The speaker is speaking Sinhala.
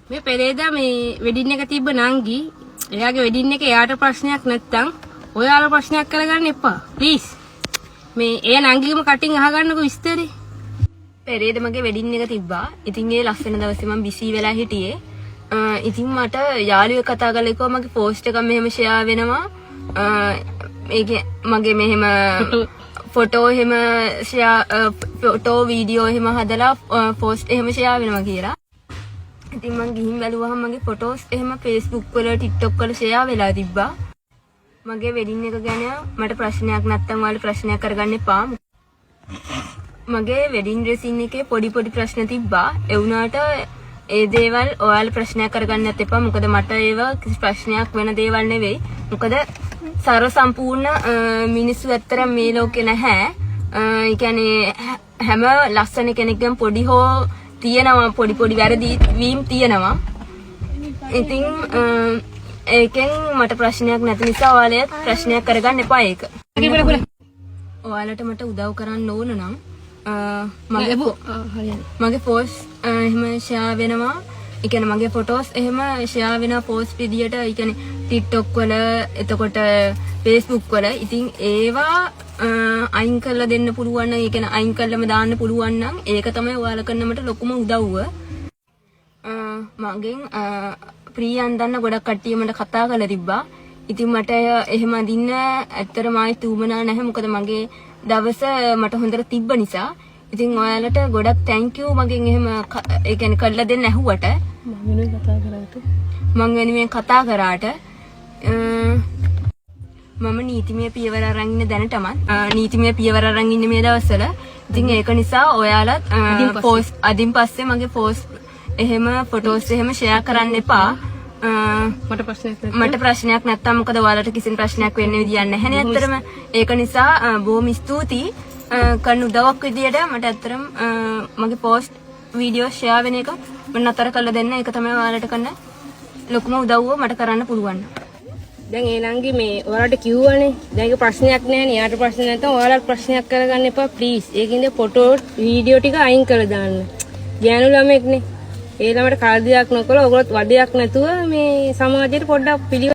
මේ පෙරේදා මේ වෙඩින් එක තිබ්බ නංගි. එයාගේ වෙඩින් එකේ එයාට ප්‍රශ්නයක් නැත්තම් ඔයාලා ප්‍රශ්නයක් කරගන්න එපා. ප්ලීස්. මේ ඒ නංගිගම කටින් අහගන්නකෝ විස්තරේ. පෙරේද මගේ වෙඩින් එක තිබ්බා. ඉතින් ඒ ලස්සන දවසේ මම බිසි වෙලා හිටියේ. ඉතින් මට යාළුවෙක් කතා කරලා කිව්වා මගේ පෝස්ට් එකක් මෙහෙම ෂෙයා වෙනවා. ඒකේ මගේ මෙහෙම ෆොටෝ එහෙම ෂෙයා ෆොටෝ වීඩියෝ එහෙම හදලා පෝස්ට් එහෙම ෂෙයා වෙනවා කියලා. ඉතින් මම ගිහින් බැලුවහම මගේ ෆොටෝස් එහෙම Facebook වල TikTok වල ෂෙයා වෙලා තිබ්බා. මගේ වෙඩින් එක ගැන මට ප්‍රශ්නයක් නැත්තම් ඔයාලා ප්‍රශ්නයක් කරගන්න එපා. මගේ වෙඩින් ඩ්‍රෙසින් එකේ පොඩි ප්‍රශ්න තිබ්බා. ඒ වුණාට ඒ දේවල් ඔයාලා ප්‍රශ්නයක් කරගන්නත් එපා. මොකද මට ඒවා කිසි ප්‍රශ්නයක් වෙන දේවල් නෙවෙයි. මොකද සර්ව සම්පූර්ණ මිනිස්සු ඇත්තටම මේ ලෝකේ නැහැ. ඒ කියන්නේ හැම ලස්සන කෙනෙක්ගම පොඩි හෝ තියෙනවා පොඩි වැරදි වීම් තියෙනවා. ඉතින් ඒකෙන් මට ප්‍රශ්නයක් නැති නිසා ඔයාලා ප්‍රශ්නයක් කරගන්න එපා ඒක. ඔයාලට මට උදව් කරන්න ඕන නම් මගේ පෝස්ට් එහෙම ෂෙයා වෙනවා. ඒ කියන්නේ මගේ ෆොටෝස් එහෙම ෂෙයා වෙන පෝස්ට් විදියට ඒ කියන්නේ TikTok වල එතකොට Facebook වල. ඉතින් ඒවා අයින් කරලා දෙන්න පුළුවන් නම් ඒ කියන්නේ අයින් කරලම දාන්න පුළුවන් නම් ඒක තමයි ඔයාලා කරන මට ලොකුම උදව්ව. මගෙන් ප්‍රියන් දන්න ගොඩක් කට්ටිය මට කතා කරලා තිබ්බා. ඉතින් මට එහෙම අදින්න ඇත්තටම ආයෙත් උවමනා නැහැ. මොකද මගේ දවස මට හොඳට තිබ්බ නිසා. ඉතින් ඔයාලට ගොඩක් thank you මගෙන් එහෙම ඒ කියන්නේ කරලා දෙන්න ඇහුවට. මම වෙනුවෙන් කතා කරාට මම නීතිමය පියවර අරන් ඉන්න දැනටමත් නීතිමය පියවර අරන් ඉන්න මේ දවස්වල. ඉතින් ඒක නිසා ඔයාලත් පෝස්ට් අදින් පස්සේ මගේ පෝස්ට් එහෙම ෆොටෝස් එහෙම ෂෙයා කරන්න එපා. මට ප්‍රශ්නයක් නැත්තම් මොකද ඔයාලට කිසිම ප්‍රශ්නයක් වෙන්න විදියක් නැහැ නේ ඇත්තටම. ඒක නිසා බොහොම ස්තුතියි කන්න උදව්වක් විදියට මට ඇත්තටම මගේ පෝස්ට් වීඩියෝ ෂෙයා වෙන එක මම නතර කරලා දෙන්න. ඒක තමයි ඔයාලට කරන ලොකුම උදව්ව මට කරන්න පුළුවන්. දැන් ඒ නංගි මේ ඔයාලට කිව්වනේ දැන් ඒක ප්‍රශ්නයක් නැහැ නේ. යාට ප්‍රශ්න නැත්නම් ඔයාලට ප්‍රශ්නයක් කරගන්න එපා ප්ලීස්. ඒකින්ද ෆොටෝ වීඩියෝ ටික අයින් කරලා දාන්න. ගෑනු ළමෙක්නේ. ඒ ළමයට කාර්යයක් නොකළ ඔයගොල්ලෝ වඩයක් නැතුව මේ සමාජයට පොඩ්ඩක් පිළිවෙල